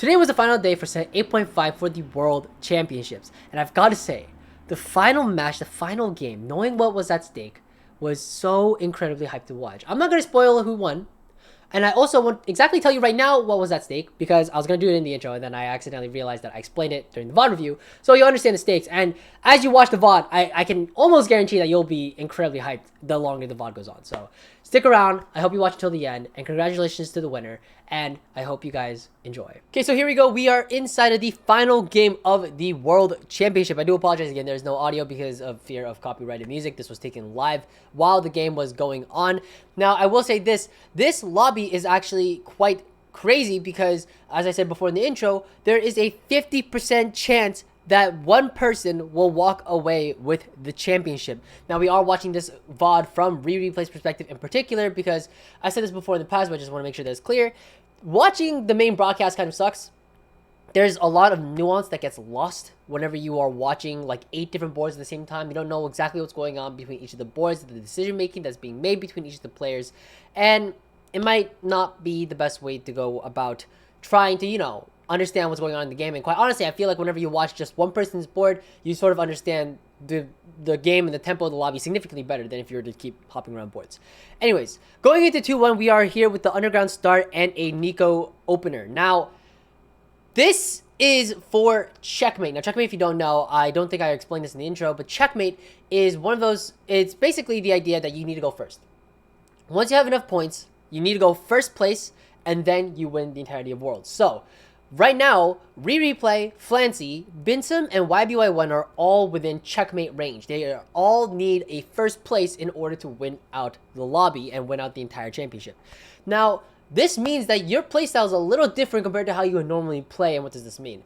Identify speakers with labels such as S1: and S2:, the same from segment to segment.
S1: Today was the final day for set 8.5 for the World Championships, and I've got to say, the final match, the final game, knowing what was at stake, was so incredibly hyped to watch. I'm not going to spoil who won, and I also won't exactly tell you right now what was at stake, because I was going to do it in the intro, and then I accidentally realized that I explained it during the VOD review, so you'll understand the stakes. And as you watch the VOD, I can almost guarantee that you'll be incredibly hyped the longer the VOD goes on. So stick around, I hope you watch until the end, and congratulations to the winner, and I hope you guys enjoy. Okay, so here we go. We are inside of the final game of the World Championship. I do apologize again, there's no audio because of fear of copyrighted music. This was taken live while the game was going on. Now, I will say this lobby is actually quite crazy because, as I said before in the intro, there is a 50% chance that one person will walk away with the championship. Now, we are watching this VOD from Replay's perspective in particular because I said this before in the past, but I just want to make sure that's clear. Watching the main broadcast kind of sucks. There's a lot of nuance that gets lost whenever you are watching like 8 different boards at the same time. You don't know exactly what's going on between each of the boards, the decision making that's being made between each of the players, and it might not be the best way to go about trying to, understand what's going on in the game. And quite honestly, I feel like whenever you watch just one person's board, you sort of understand the game and the tempo of the lobby significantly better than if you were to keep hopping around boards. Anyways, going into 2-1, we are here with the underground start and a Nico opener. Now, this is for checkmate. Now, checkmate, if you don't know, I don't think I explained this in the intro, but checkmate is one of those, it's basically the idea that you need to go first. Once you have enough points, you need to go first place, and then you win the entirety of Worlds. So, right now, Replay, Flancy, Binsum, and YBY1 are all within checkmate range. They all need a first place in order to win out the lobby and win out the entire championship. Now, this means that your playstyle is a little different compared to how you would normally play. And what does this mean?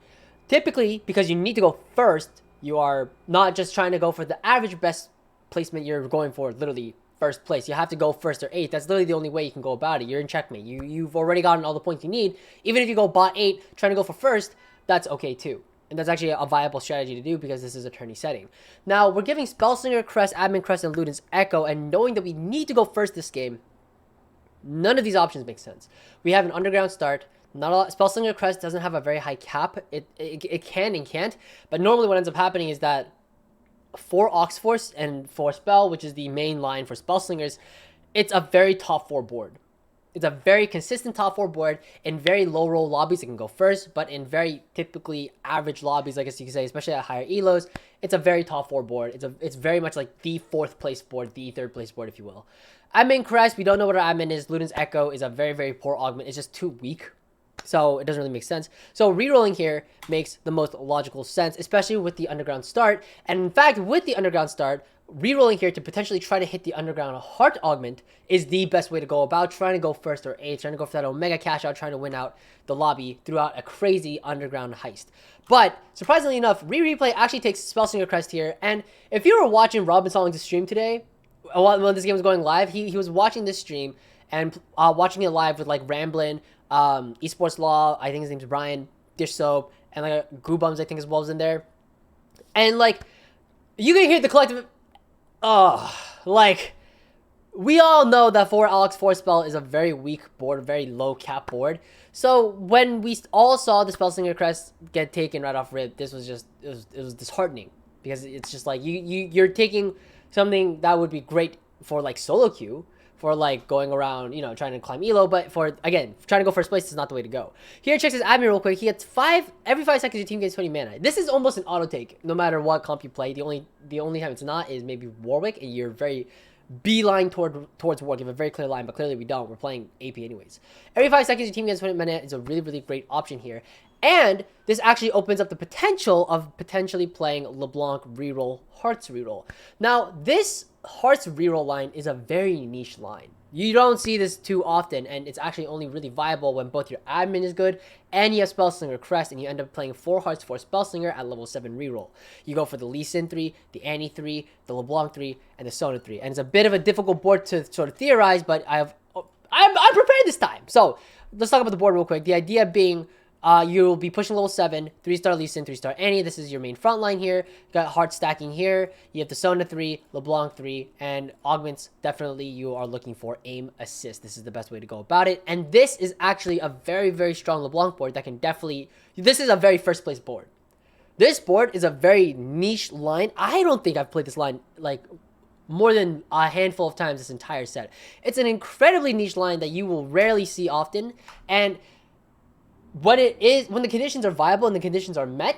S1: Typically, because you need to go first, you are not just trying to go for the average best placement. You're going for literally first place. You have to go first or 8th. That's literally the only way you can go about it. You're in checkmate. You've already gotten all the points you need. Even if you go bot 8 trying to go for first, that's okay too. And that's actually a viable strategy to do because this is a tourney setting. Now, we're giving Spellsinger, Crest, Admin Crest, and Luden's Echo, and knowing that we need to go first this game, none of these options make sense. We have an underground start. Not a lot. Spellsinger Crest doesn't have a very high cap. It can and can't. But normally what ends up happening is that for Oxforce and for Spell, which is the main line for Spellslingers, it's a very top 4 board. It's a very consistent top 4 board. In very low roll lobbies, it can go first, but in very typically average lobbies, I guess you could say, especially at higher elos, it's a very top 4 board. It's very much like the 4th place board, the 3rd place board, if you will. Admin Crest, we don't know what our admin is. Luden's Echo is a very, very poor augment. It's just too weak. So it doesn't really make sense. So rerolling here makes the most logical sense, especially with the underground start. And in fact, with the underground start, rerolling here to potentially try to hit the underground heart augment is the best way to go about trying to go first or 8th, trying to go for that Omega cash out, trying to win out the lobby throughout a crazy underground heist. But surprisingly enough, Replay actually takes Spellsinger Crest here. And if you were watching Robin Soling's stream today, when this game was going live, he was watching this stream and watching it live with like Ramblin', Esports Law, I think his name's Brian, Dish Soap, and like Goobums, I think as well was in there. And like, you can hear the collective, like, we all know that for Alex 4 Spell is a very weak board, very low cap board. So when we all saw the Spellsinger Crest get taken right off rip, this was just, it was disheartening. Because it's just like, you're taking something that would be great for like solo queue, for like going around, trying to climb elo, but for, again, trying to go first place is not the way to go. Here, checks his admin real quick. He gets every 5 seconds your team gains 20 mana. This is almost an auto take, no matter what comp you play. The only time it's not is maybe Warwick, and you're very beeline towards Warwick. You have a very clear line, but clearly we don't. We're playing AP anyways. Every 5 seconds your team gains 20 mana is a really, really great option here. And this actually opens up the potential of potentially playing LeBlanc reroll, Hearts reroll. Now, this Hearts reroll line is a very niche line. You don't see this too often, and it's actually only really viable when both your admin is good and you have Spellsinger Crest, and you end up playing 4 Hearts for Spellsinger at level 7 reroll. You go for the Lee Sin 3, the Annie 3, the LeBlanc 3, and the Sona 3. And it's a bit of a difficult board to sort of theorize, but I'm prepared this time. So let's talk about the board real quick. The idea being, You'll be pushing level 7, 3-star Lee Sin, 3-star Annie. This is your main front line here. You got Heart stacking here. You have the Sona 3, LeBlanc 3, and augments. Definitely you are looking for aim assist. This is the best way to go about it. And this is actually a very, very strong LeBlanc board that can definitely... This is a very first place board. This board is a very niche line. I don't think I've played this line like more than a handful of times this entire set. It's an incredibly niche line that you will rarely see often. And... when the conditions are viable and the conditions are met,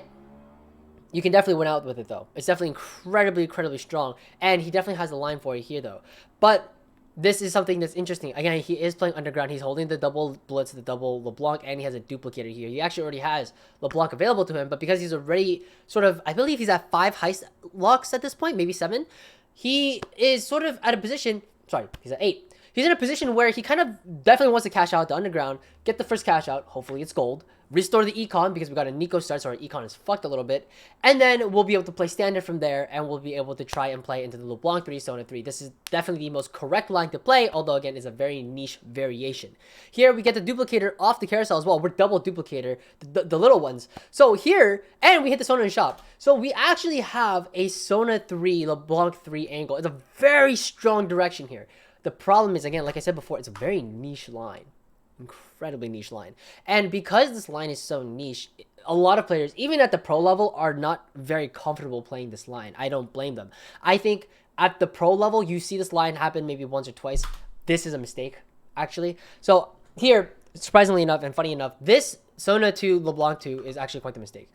S1: you can definitely win out with it, though. It's definitely incredibly strong. And he definitely has a line for it here, though. But this is something that's interesting. Again, he is playing underground. He's holding the double Blitz, the double LeBlanc, and he has a duplicator here. He actually already has LeBlanc available to him, but because he's already sort of, I believe he's at 5 heist locks at this point, maybe 7. He is sort of at a position, sorry, he's at 8. He's in a position where he kind of definitely wants to cash out the underground, get the first cash out, hopefully it's gold, restore the econ because we got a Nico start, so our econ is fucked a little bit, and then we'll be able to play standard from there, and we'll be able to try and play into the LeBlanc 3, Sona 3. This is definitely the most correct line to play, although again, it's a very niche variation. Here, we get the duplicator off the carousel as well. We're double duplicator, the little ones. So here, and we hit the Sona in shop. So we actually have a Sona 3, LeBlanc 3 angle. It's a very strong direction here. The problem is, again, like I said before, it's a very niche line. Incredibly niche line. And because this line is so niche, a lot of players, even at the pro level, are not very comfortable playing this line. I don't blame them. I think at the pro level, you see this line happen maybe once or twice. This is a mistake, actually. So here, surprisingly enough and funny enough, this Sona 2, LeBlanc 2 is actually quite the mistake.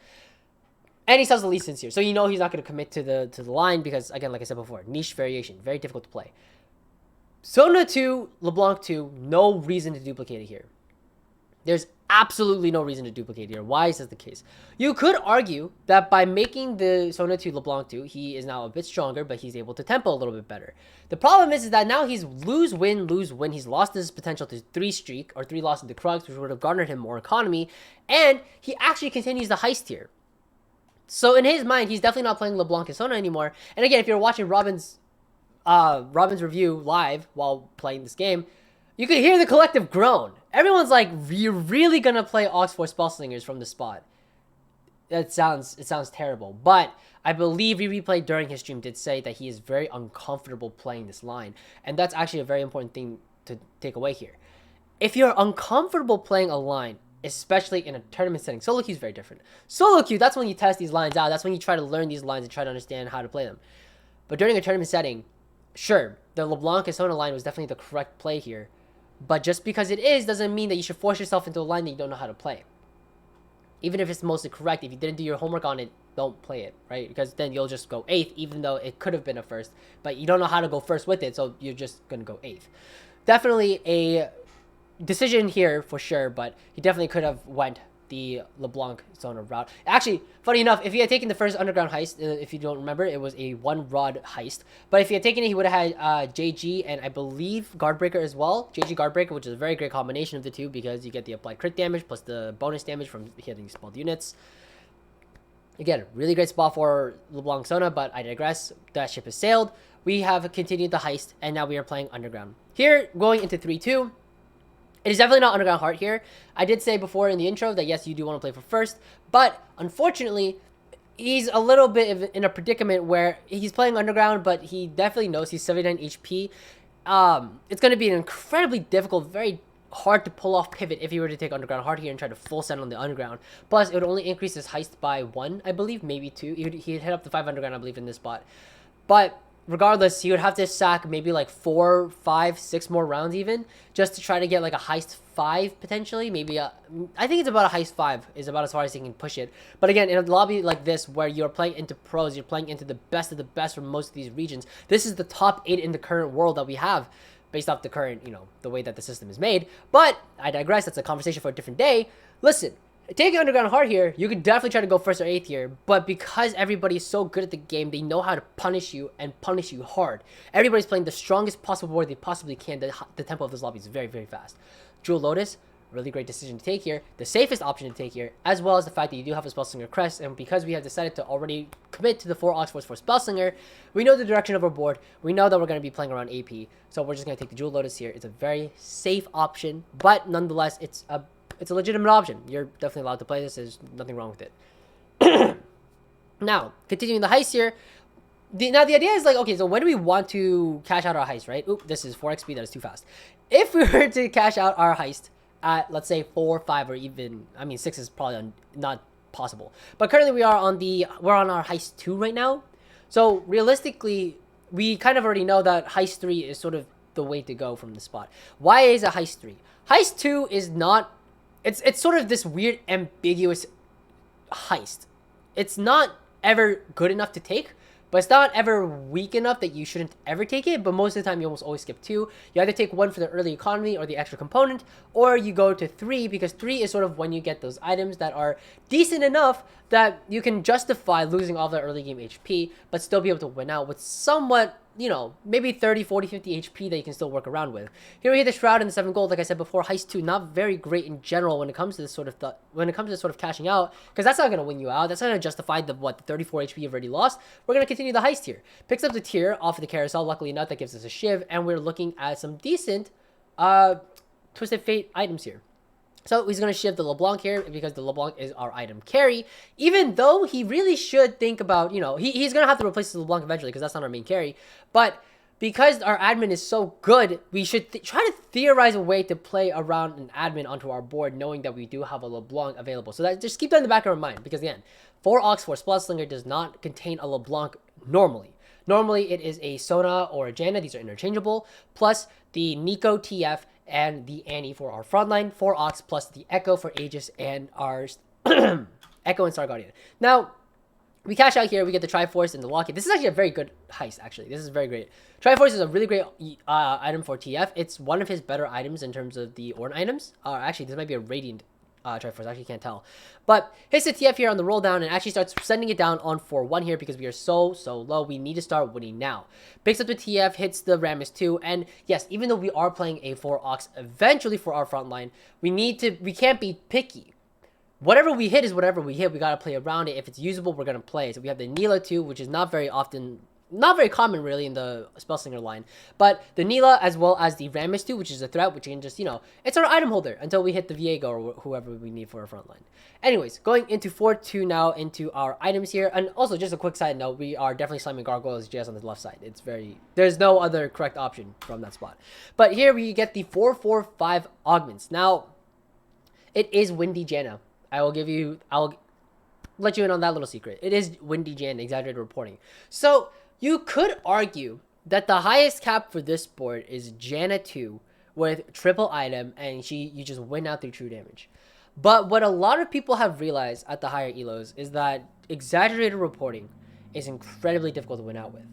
S1: And he sells the Lee Sins here. So you know he's not going to commit to the line because, again, like I said before, niche variation, very difficult to play. Sona 2, LeBlanc 2, no reason to duplicate it here. There's absolutely no reason to duplicate it here. Why is that the case? You could argue that by making the Sona 2, LeBlanc 2, he is now a bit stronger, but he's able to tempo a little bit better. The problem is that now he's lose-win, lose-win. He's lost his potential to 3 streak, or 3 loss into Krugs, which would have garnered him more economy, and he actually continues the heist here. So in his mind, he's definitely not playing LeBlanc and Sona anymore. And again, if you're watching Robin's review live while playing this game, you could hear the collective groan. Everyone's like, you're really gonna play Aux4 Spellslingers from the spot. It sounds terrible, but I believe Replay during his stream did say that he is very uncomfortable playing this line, and that's actually a very important thing to take away here. If you're uncomfortable playing a line, especially in a tournament setting, solo queue is very different. Solo queue, that's when you test these lines out. That's when you try to learn these lines and try to understand how to play them. But during a tournament setting, sure, the LeBlanc and Sona line was definitely the correct play here. But just because it is doesn't mean that you should force yourself into a line that you don't know how to play. Even if it's mostly correct, if you didn't do your homework on it, don't play it, right? Because then you'll just go 8th, even though it could have been a first. But you don't know how to go first with it, so you're just going to go 8th. Definitely a decision here for sure, but he definitely could have went the LeBlanc Sona route. Actually, funny enough, if he had taken the first underground heist, if you don't remember, it was a 1-rod heist. But if he had taken it, he would have had JG and I believe Guardbreaker as well. JG Guardbreaker, which is a very great combination of the two because you get the applied crit damage plus the bonus damage from hitting spelled units. Again, really great spot for LeBlanc Sona, but I digress. That ship has sailed. We have continued the heist, and now we are playing underground. Here, going into 3-2. It is definitely not Underground Heart here. I did say before in the intro that yes, you do want to play for first, but unfortunately, he's a little bit in a predicament where he's playing Underground, but he definitely knows he's 79 HP. It's going to be an incredibly difficult, very hard to pull off pivot if he were to take Underground Heart here and try to full send on the Underground. Plus, it would only increase his heist by 1, I believe, maybe 2. He'd hit up to 5 Underground, I believe, in this spot. But regardless, he would have to sack maybe like 4, 5, 6 more rounds even just to try to get like a heist 5 potentially. Maybe I think it's about a heist 5 is about as far as he can push it. But again, in a lobby like this where you're playing into pros, you're playing into the best of the best from most of these regions. This is the top 8 in the current world that we have based off the current, the way that the system is made. But I digress. That's a conversation for a different day. Listen, taking Underground Heart here, you could definitely try to go 1st or 8th here, but because everybody is so good at the game, they know how to punish you and punish you hard. Everybody's playing the strongest possible board they possibly can. The tempo of this lobby is very, very fast. Jewel Lotus, really great decision to take here. The safest option to take here, as well as the fact that you do have a Spellsinger crest, and because we have decided to already commit to the 4 Aux4s for Spellsinger, we know the direction of our board. We know that we're going to be playing around AP, so we're just going to take the Jewel Lotus here. It's a very safe option, but nonetheless, it's it's a legitimate option. You're definitely allowed to play this. There's nothing wrong with it. Now, continuing the heist here. The idea is like, okay, so when do we want to cash out our heist, right? Oop, this is 4xp, that is too fast. If we were to cash out our heist at, let's say, 4, 5, or even, I mean, 6 is probably not possible. But currently we're on our heist 2 right now. So realistically, we kind of already know that heist 3 is sort of the way to go from the spot. Why is a heist 3? Heist 2 is not, it's sort of this weird ambiguous heist. It's not ever good enough to take, but it's not ever weak enough that you shouldn't ever take it. But most of the time, you almost always skip 2. You either take 1 for the early economy or the extra component, or you go to 3, because 3 is sort of when you get those items that are decent enough that you can justify losing all the early game HP, but still be able to win out with somewhat, you know, maybe 30, 40, 50 HP that you can still work around with. Here we hit the Shroud and the 7 gold. Like I said before, heist 2 not very great in general when it comes to this sort of cashing out, because that's not going to win you out. That's not going to justify the 34 HP you've already lost. We're going to continue the heist here. Picks up the tier off of the carousel. Luckily enough, that gives us a shiv, and we're looking at some decent Twisted Fate items here. So he's going to shift the LeBlanc here because the LeBlanc is our item carry, even though he really should think about, you know, he's going to have to replace the LeBlanc eventually because that's not our main carry. But because our admin is so good, we should try to theorize a way to play around an admin onto our board, knowing that we do have a LeBlanc available. So that, just keep that in the back of our mind, because again, 4 Ox for Spellsinger does not contain a LeBlanc normally. Normally, it is a Sona or a Jenna. These are interchangeable, plus the Nico TF and the Annie for our frontline, 4 Ox plus the Echo for Aegis and our Echo and Star Guardian. Now, we cash out here, we get the Triforce and the Locket. This is actually a very good heist, actually. This is very great. Triforce is a really great item for TF. It's one of his better items in terms of the Ornn items. Actually, this might be a Radiant Triforce, I actually can't tell. But hits the TF here on the roll down and actually starts sending it down on 4-1 here because we are so low. We need to start winning now. Picks up the TF, hits the Rammus 2, and yes, even though we are playing a 4 Ox eventually for our front line, we can't be picky. Whatever we hit is whatever we hit. We gotta play around it. If it's usable, we're gonna play. So we have the Neela 2, which is not very common really in the Spellsinger line, but the Neela as well as the Rammus 2, which is a threat, which you can just, you know, it's our item holder until we hit the Viego or whoever we need for our front line. Anyways, going into 4-2 now into our items here, and also just a quick side note, we are definitely slamming Gargoyles JS on the left side. There's no other correct option from that spot. But here we get the 4-4-5 augments. Now, it is Windy Jenna. I'll let you in on that little secret. It is Windy Jenna, exaggerated reporting. So you could argue that the highest cap for this board is Jenna 2 with triple item, and you just win out through true damage. But what a lot of people have realized at the higher elos is that exaggerated reporting is incredibly difficult to win out with.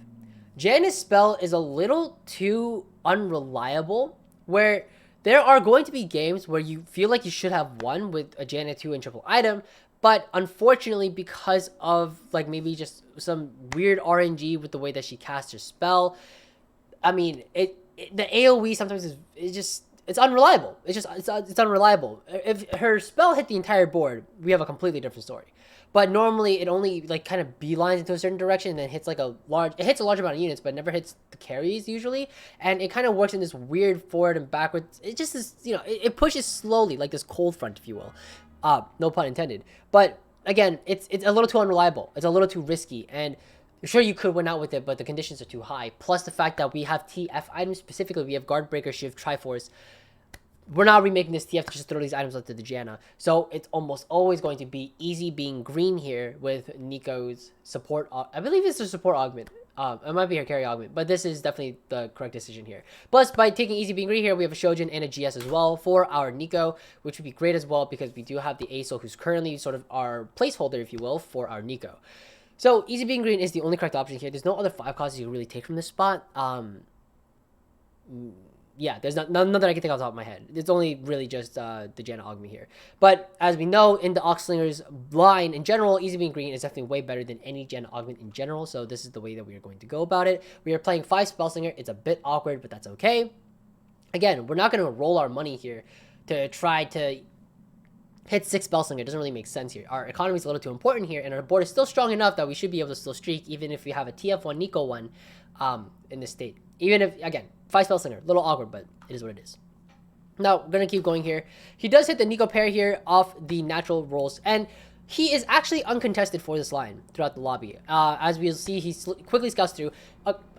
S1: Jenna's spell is a little too unreliable, where there are going to be games where you feel like you should have won with a Jenna 2 and triple item, but unfortunately, because of like maybe just some weird RNG with the way that she casts her spell, I mean, the AoE sometimes it's unreliable. It's unreliable. If her spell hit the entire board, we have a completely different story. But normally it only like kind of beelines into a certain direction and then hits a large amount of units, but never hits the carries usually. And it kind of works in this weird forward and backwards. It just is, you know, it pushes slowly, like this cold front, if you will. No pun intended. But again, it's a little too unreliable. It's a little too risky, and sure you could win out with it, but the conditions are too high. Plus the fact that we have TF items, specifically we have Guard Breaker, Shift, Triforce. We're not remaking this TF to just throw these items onto the Janna. So it's almost always going to be easy being green here with Nico's support. I believe it's a support augment. It might be her carry augment, but this is definitely the correct decision here. Plus, by taking easy being green here, we have a Shojin and a GS as well for our Nico, which would be great as well because we do have the ASO, who's currently sort of our placeholder, if you will, for our Nico. So easy being green is the only correct option here. There's no other 5 causes you can really take from this spot. Yeah, there's none that I can think off the top of my head. It's only really just the Jenna augment here. But as we know, in the Oxlingers line in general, easy being green is definitely way better than any Jenna augment in general. So this is the way that we are going to go about it. We are playing 5 Spellsinger. It's a bit awkward, but that's okay. Again, we're not going to roll our money here to try to hit 6 Spellsinger. It doesn't really make sense here. Our economy is a little too important here, and our board is still strong enough that we should be able to still streak, even if we have a TF1 Nico 1 in this state. Even if, again, 5 Spellsinger, a little awkward, but it is what it is. Now, we're going to keep going here. He does hit the Nico pair here off the natural rolls. And he is actually uncontested for this line throughout the lobby. As we'll see, he quickly scouts through.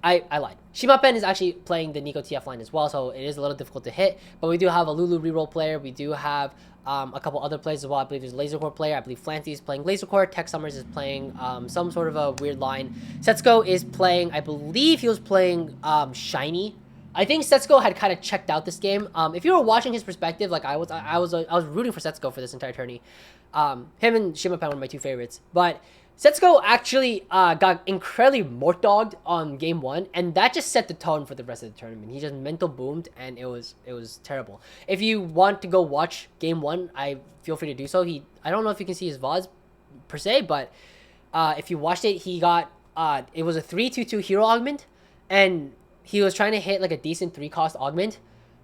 S1: I lied. Shimapen is actually playing the Nico TF line as well, so it is a little difficult to hit. But we do have a Lulu reroll player. We do have a couple other players as well. I believe there's a Laser Core player. I believe Flancy is playing Laser Core. Tech Summers is playing some sort of a weird line. Setsuko is playing, I believe he was playing Shiny. I think Setsuko had kind of checked out this game. If you were watching his perspective, like I was rooting for Setsuko for this entire tourney. Him and Shimapan were my two favorites, but Setsuko actually got incredibly mort dogged on game 1, and that just set the tone for the rest of the tournament. He just mental boomed, and it was terrible. If you want to go watch game 1, I feel free to do so. I don't know if you can see his VODs per se, but if you watched it, he got it was a 3-2-2 hero augment, and he was trying to hit like a decent 3-cost augment,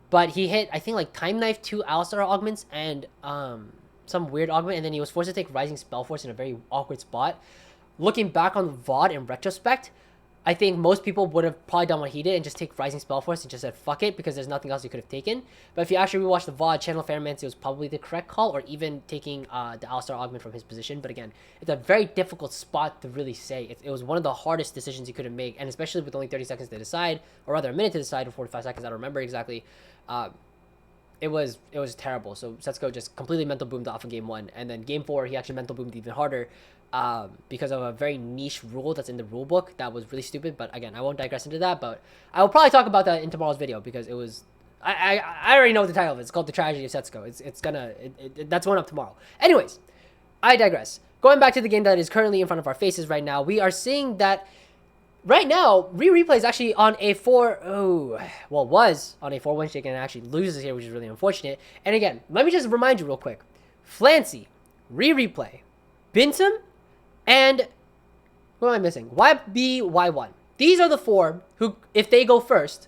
S1: but he hit, I think, like Time Knife 2 Alistar augments and some weird augment, and then he was forced to take Rising Spell Force in a very awkward spot. Looking back on the VOD in retrospect, I think most people would have probably done what he did and just take Rising Spell Force and just said fuck it, because there's nothing else he could have taken. But if you actually rewatch the VOD, Channel Fairmancy was probably the correct call, or even taking the Alistar augment from his position. But again, it's a very difficult spot to really say. It was one of the hardest decisions he could have made, and especially with only 30 seconds to decide, or rather a minute to decide, or 45 seconds, I don't remember exactly. It was terrible. So Setsuko just completely mental boomed off in game 1, and then game 4 he actually mental boomed even harder because of a very niche rule that's in the rule book that was really stupid. But again, I won't digress into that, but I will probably talk about that in tomorrow's video, because it was I already know what the title of it. It's called The Tragedy of Setsuko. That's going up tomorrow. Anyways, I digress. Going back to the game that is currently in front of our faces right now, we are seeing that right now, Replay is actually on a 4... was on a 4-1 streak and actually loses here, which is really unfortunate. And again, let me just remind you real quick. Flancy, Replay, Bintum, and... who am I missing? YBY1. These are the 4 who, if they go first,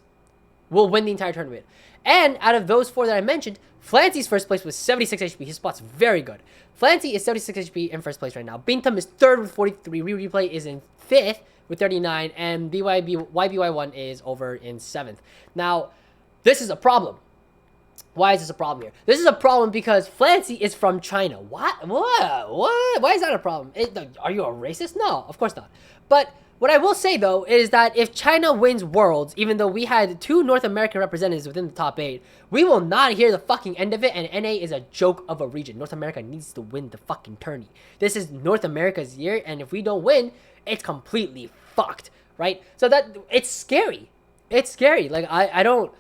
S1: will win the entire tournament. And out of those 4 that I mentioned, Flancy's first place was 76 HP. His spot's very good. Flancy is 76 HP in first place right now. Bintum is 3rd with 43. Replay is in 5th with 39, and YBY1 is over in 7th. Now, this is a problem. Why is this a problem here? This is a problem because Flancy is from China. What? Why is that a problem? Are you a racist? No, of course not. But what I will say, though, is that if China wins Worlds, even though we had 2 North American representatives within the top 8, we will not hear the fucking end of it, and NA is a joke of a region. North America needs to win the fucking tourney. This is North America's year, and if we don't win, it's completely fucked, right? So that it's scary. It's scary. Like I don't.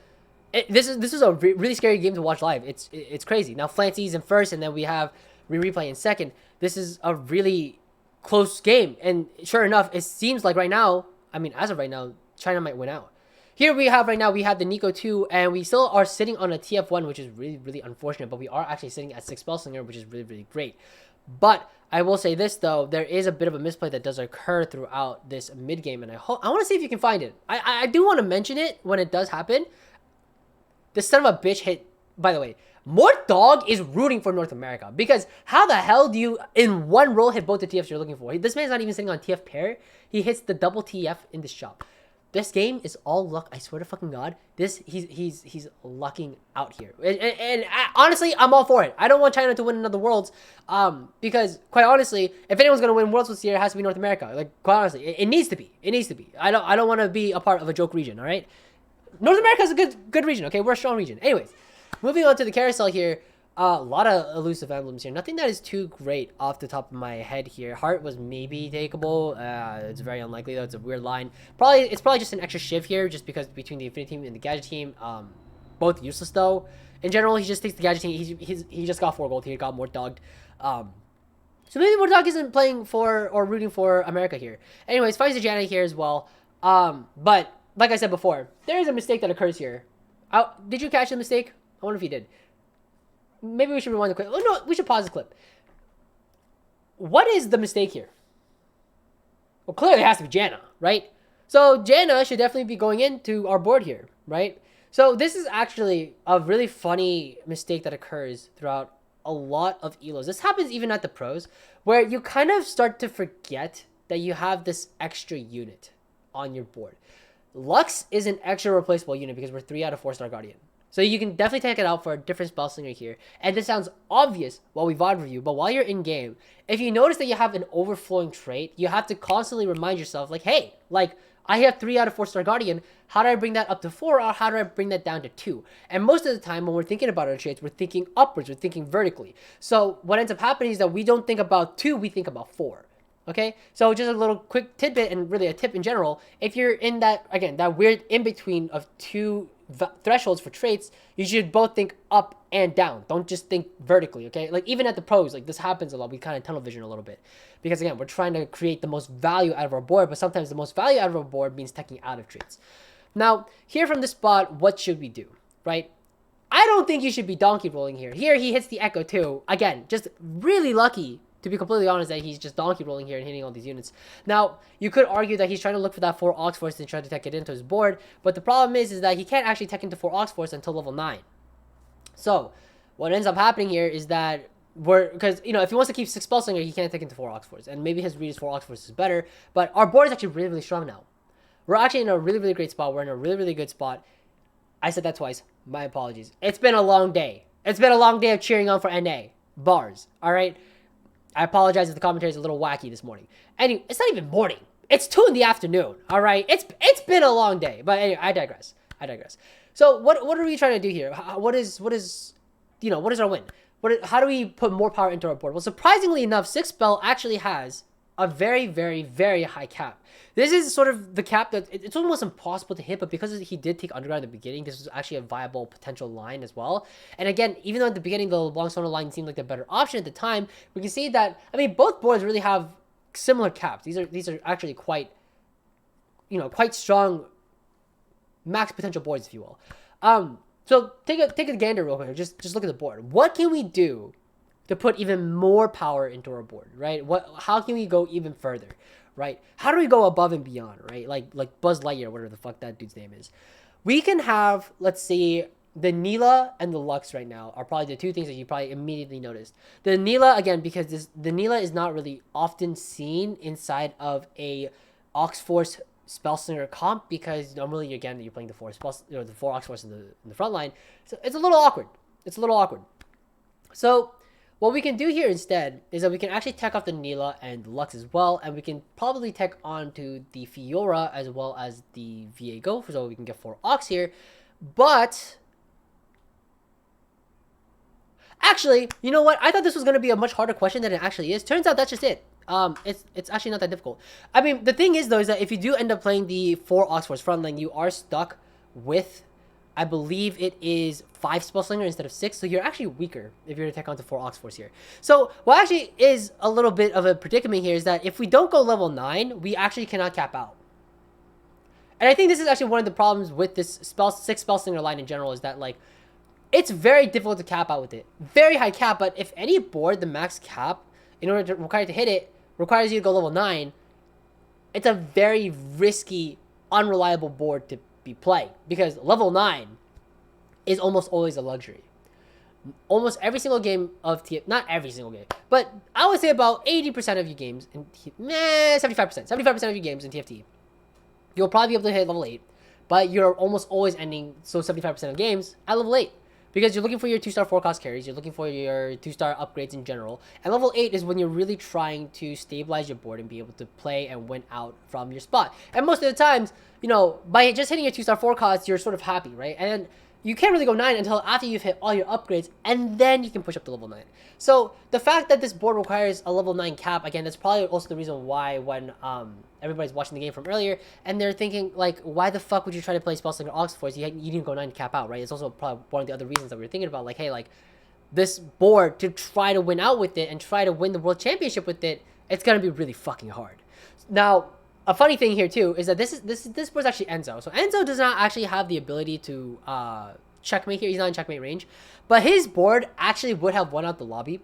S1: This is a really scary game to watch live. It's crazy. Now Flancy's in first, and then we have Replay in second. This is a really close game, and sure enough, it seems like right now, I mean, as of right now, China might win out. Here we have right now, we have the Nico 2, and we still are sitting on a TF1, which is really, really unfortunate, but we are actually sitting at 6 Spellsinger, which is really, really great. But I will say this, though, there is a bit of a misplay that does occur I this mid game, and I want to see if you can find it. I do want to mention it when it does happen. This son of a bitch hit, by the way, Mort Dog is rooting for North America, because how the hell do you in one roll hit both the TFs you're looking for? This man's not even sitting on TF pair. He hits the double TF in this shop. This game is all luck. I swear to fucking God. He's lucking out here. And honestly, I'm all for it. I don't want China to win another Worlds. Because quite honestly, if anyone's gonna win Worlds this year, it has to be North America. Like quite honestly, it needs to be. It needs to be. I don't want to be a part of a joke region. All right. North America is a good region. Okay, we're a strong region. Anyways, moving on to the carousel here. A lot of elusive emblems here. Nothing that is too great off the top of my head here. Heart was maybe takeable. It's very unlikely though. It's a weird line. It's probably just an extra shiv here, just because between the Infinity team and the Gadget team, both useless though. In general, he just takes the Gadget team. He just got 4 gold here. He got Mort Dogged. So maybe Mort Dog isn't playing for or rooting for America here. Anyways, fights the Jenna here as well. But like I said before, there is a mistake that occurs here. Did you catch the mistake? I wonder if you did. Maybe we should rewind the clip. Oh, no, we should pause the clip. What is the mistake here? Well, clearly it has to be Jenna, right? So Jenna should definitely be going into our board here, right? So this is actually a really funny mistake that occurs throughout a lot of elos. This happens even at the pros, where you kind of start to forget that you have this extra unit on your board. Lux is an extra replaceable unit because we're 3 out of 4 Star Guardian. So you can definitely take it out for a different Spellsinger here. And this sounds obvious while we VOD review, but while you're in game, if you notice that you have an overflowing trait, you have to constantly remind yourself, like, hey, like, I have 3 out of 4 Star Guardian. How do I bring that up to 4, or how do I bring that down to 2? And most of the time, when we're thinking about our traits, we're thinking upwards, we're thinking vertically. So what ends up happening is that we don't think about 2, we think about 4. Okay, so just a little quick tidbit, and really a tip in general. If you're in that, again, that weird in between of 2 thresholds for traits, you should both think up and down. Don't just think vertically. Okay, like even at the pros, like this happens a lot. We kind of tunnel vision a little bit because again, we're trying to create the most value out of our board, but sometimes the most value out of our board means taking out of traits. Now, here from this spot, what should we do, right? I don't think you should be donkey rolling here. Here he hits the Echo too. Again, just really lucky, to be completely honest, that he's just donkey rolling here and hitting all these units. Now, you could argue that he's trying to look for that 4 Ox Force and try to tech it into his board, but the problem is that he can't actually tech into 4 Ox Force until level 9. So, what ends up happening here is that because, you know, if he wants to keep 6 Spellsinger, he can't tech into 4 Ox Force, and maybe his read is 4 Ox Force is better, but our board is actually really, really strong now. We're actually in a really, really great spot. We're in a really, really good spot. I said that twice. My apologies. It's been a long day. It's been a long day of cheering on for NA. Bars. All right? I apologize if the commentary is a little wacky this morning. Anyway, it's not even morning. It's 2 in the afternoon. All right? It's been a long day. But anyway, I digress. So what are we trying to do here? What is our win? How do we put more power into our board? Well, surprisingly enough, 6 Spell actually has a very, very, very high cap. This is sort of the cap that it's almost impossible to hit, but because he did take Underground at the beginning, this was actually a viable potential line as well. And again, even though at the beginning the Longsona line seemed like the better option at the time, we can see that, I mean, both boards really have similar caps. These are actually quite strong max potential boards, if you will. So take a gander real quick. Just look at the board. What can we do to put even more power into our board, right? How can we go even further, right? How do we go above and beyond, right? Like Buzz Lightyear, whatever the fuck that dude's name is. We can have, let's see, the Neela and the Lux right now are probably the 2 things that you probably immediately noticed. The Neela, again, because the Neela is not really often seen inside of a Ox Force Spellsinger comp, because normally, again, you're playing the 4 Ox Force in the front line. So it's a little awkward. So what we can do here instead is that we can actually tech off the Neela and the Lux as well, and we can probably tech onto the Fiora as well as the Viego, so we can get 4 Ox here. But actually, you know what? I thought this was going to be a much harder question than it actually is. Turns out that's just it. It's actually not that difficult. I mean, the thing is, though, is that if you do end up playing the 4 Ox Force front line, you are stuck with, I believe it is 5 Spellslinger instead of 6, so you're actually weaker if you're to tech onto 4 Ox Force here. So what actually is a little bit of a predicament here is that if we don't go level 9, we actually cannot cap out. And I think this is actually one of the problems with this 6 Spellslinger line in general, is that, like, it's very difficult to cap out with it. Very high cap, but if any board, the max cap, in order to require to hit it, requires you to go level 9, it's a very risky, unreliable board to be playing, because level 9 is almost always a luxury. Almost every single game of not every single game, but I would say about 80% of your games, 75% of your games in TFT, you'll probably be able to hit level 8, but you're almost always ending, so 75% of games, at level 8. Because you're looking for your 2-star 4-cost carries, you're looking for your 2-star upgrades in general, and level 8 is when you're really trying to stabilize your board and be able to play and win out from your spot. And most of the times, by just hitting your 2-star 4-cost, you're sort of happy, right? And you can't really go 9 until after you've hit all your upgrades, and then you can push up to level 9. So the fact that this board requires a level 9 cap, again, that's probably also the reason why when everybody's watching the game from earlier, and they're thinking, like, why the fuck would you try to play Spellsinger Ox Force? You didn't go 9 to cap out, right? It's also probably one of the other reasons that we were thinking about, like, hey, like, this board, to try to win out with it and try to win the World Championship with it, it's gonna be really fucking hard. Now, a funny thing here too is that this board's actually Enzo. So Enzo does not actually have the ability to checkmate here. He's not in checkmate range, but his board actually would have won out the lobby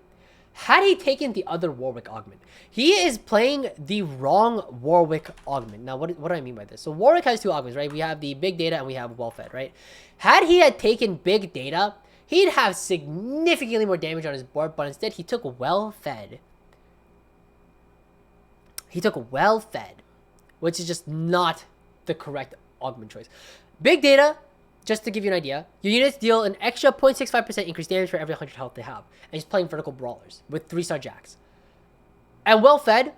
S1: had he taken the other Warwick augment. He is playing the wrong Warwick augment. Now, what do I mean by this? So Warwick has 2 augments, right? We have the big data and we have well fed, right? Had he had taken big data, he'd have significantly more damage on his board, but instead he took well fed. Which is just not the correct augment choice. Big data just to give you an idea, your units deal an extra 0.65% increased damage for every 100 health they have. And he's playing vertical brawlers with 3-star jacks. And well fed,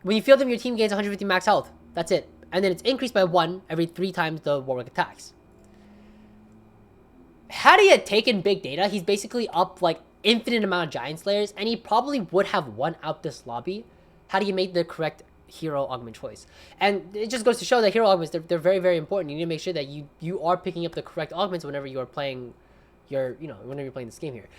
S1: when you field them, your team gains 150 max health. That's it. And then it's increased by 1 every 3 times the Warwick attacks. Had he had taken big data, he's basically up like infinite amount of Giant Slayers, and he probably would have won out this lobby had he made the correct hero augment choice. And it just goes to show that hero augments, they're very, very important. You need to make sure that you are picking up the correct augments whenever you are playing whenever you're playing this game here.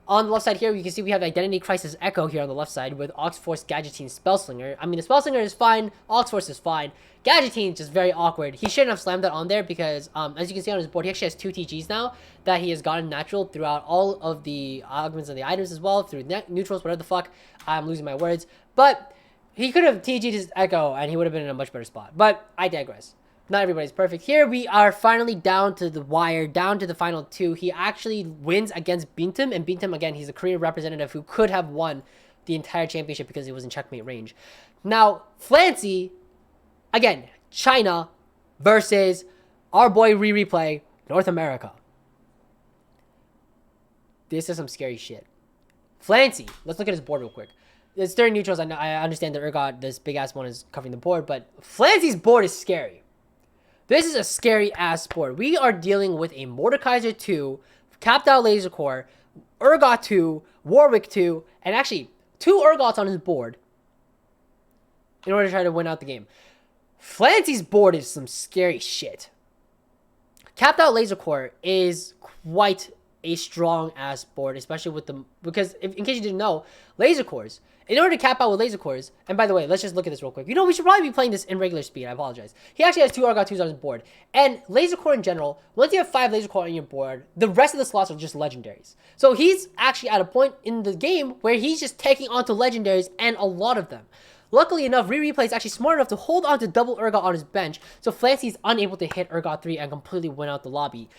S1: On the left side here, you can see we have Identity Crisis Echo here on the left side with Oxforce, Gadgettine, Spellsinger. I mean, the Spellsinger is fine, Oxforce is fine. Gadgettine is just very awkward. He shouldn't have slammed that on there because, as you can see on his board, he actually has 2 TGs now that he has gotten natural throughout all of the augments and the items as well, through neutrals, whatever the fuck. I'm losing my words. But he could have TG'd his Echo and he would have been in a much better spot. But I digress. Not everybody's perfect. Here we are finally down to the wire, down to the final 2. He actually wins against Bintum, and Bintum, again, he's a Korean representative who could have won the entire championship because he was in checkmate range. Now, Flancy, again, China versus our boy Replay, North America. This is some scary shit. Flancy, let's look at his board real quick. It's during neutrals. I understand that Urgot, this big-ass one, is covering the board, but Flancy's board is scary. This is a scary-ass board. We are dealing with a Mordekaiser 2, Capped Out Laser Core, Urgot 2, Warwick 2, and actually 2 Urgots on his board in order to try to win out the game. Flancy's board is some scary shit. Capped Out Laser Core is quite a strong-ass board, especially with the... Because, in case you didn't know, Laser Cores... In order to cap out with laser cores, and by the way, let's just look at this real quick. You know, we should probably be playing this in regular speed. I apologize. He actually has 2 Argot 2s on his board. And laser core in general, once you have 5 laser core on your board, the rest of the slots are just legendaries. So he's actually at a point in the game where he's just taking onto legendaries and a lot of them. Luckily enough, Replay is actually smart enough to hold on to double Urgot on his bench, so Flancy's unable to hit Urgot 3 and completely win out the lobby.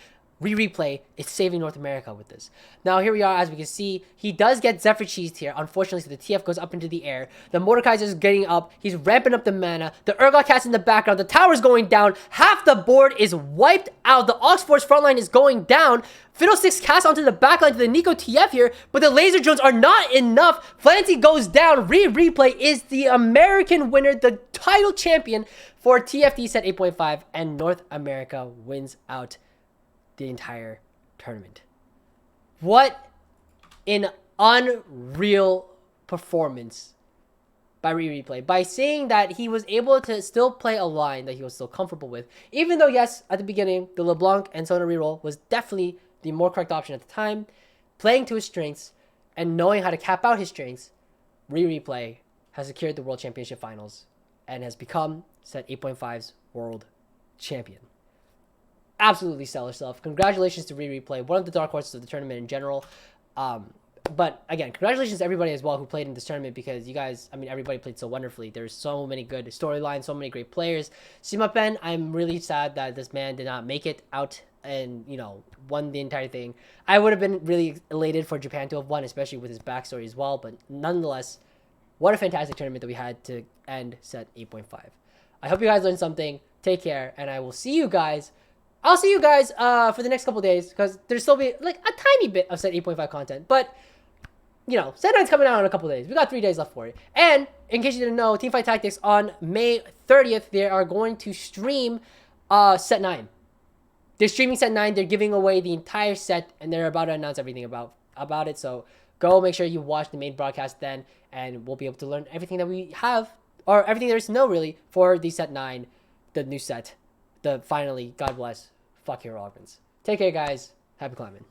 S1: Replay is saving North America with this. Now, here we are, as we can see, he does get Zephyr Cheesed here, unfortunately, so the TF goes up into the air. The Mordekaiser is getting up, he's ramping up the mana, the Urgot cast in the background, the tower's going down, half the board is wiped out, the Oxforce frontline is going down, Fiddlesticks cast onto the backline to the Nico TF here, but the laser drones are not enough. Flancy goes down. Replay is the American winner, the title champion for TFT set 8.5, and North America wins out the entire tournament. What an unreal performance by Replay. By saying that he was able to still play a line that he was still comfortable with, even though, yes, at the beginning, the LeBlanc and Sona reroll was definitely the more correct option at the time, playing to his strengths and knowing how to cap out his strengths, Replay has secured the World Championship Finals and has become set 8.5's world champion. Absolutely stellar stuff. Congratulations to Replay, one of the dark horses of the tournament in general. But again, congratulations to everybody as well who played in this tournament, because you guys, I mean, everybody played so wonderfully. There's so many good storylines, so many great players. Simapen, I'm really sad that this man did not make it out and, you know, won the entire thing. I would have been really elated for Japan to have won, especially with his backstory as well. But nonetheless, what a fantastic tournament that we had to end set 8.5. I hope you guys learned something. Take care, and I will see you guys. I'll see you guys for the next couple days, because there's still be like a tiny bit of set 8.5 content. But, you know, set 9's coming out in a couple days. We got 3 days left for it. And in case you didn't know, Teamfight Tactics on May 30th, they are going to stream set 9. They're streaming set 9. They're giving away the entire set, and they're about to announce everything about it. So go make sure you watch the main broadcast then, and we'll be able to learn everything that we have, or everything there is to know, really, for the set 9, the new set. The finally, God bless, fuck hero augments. Take care, guys. Happy climbing.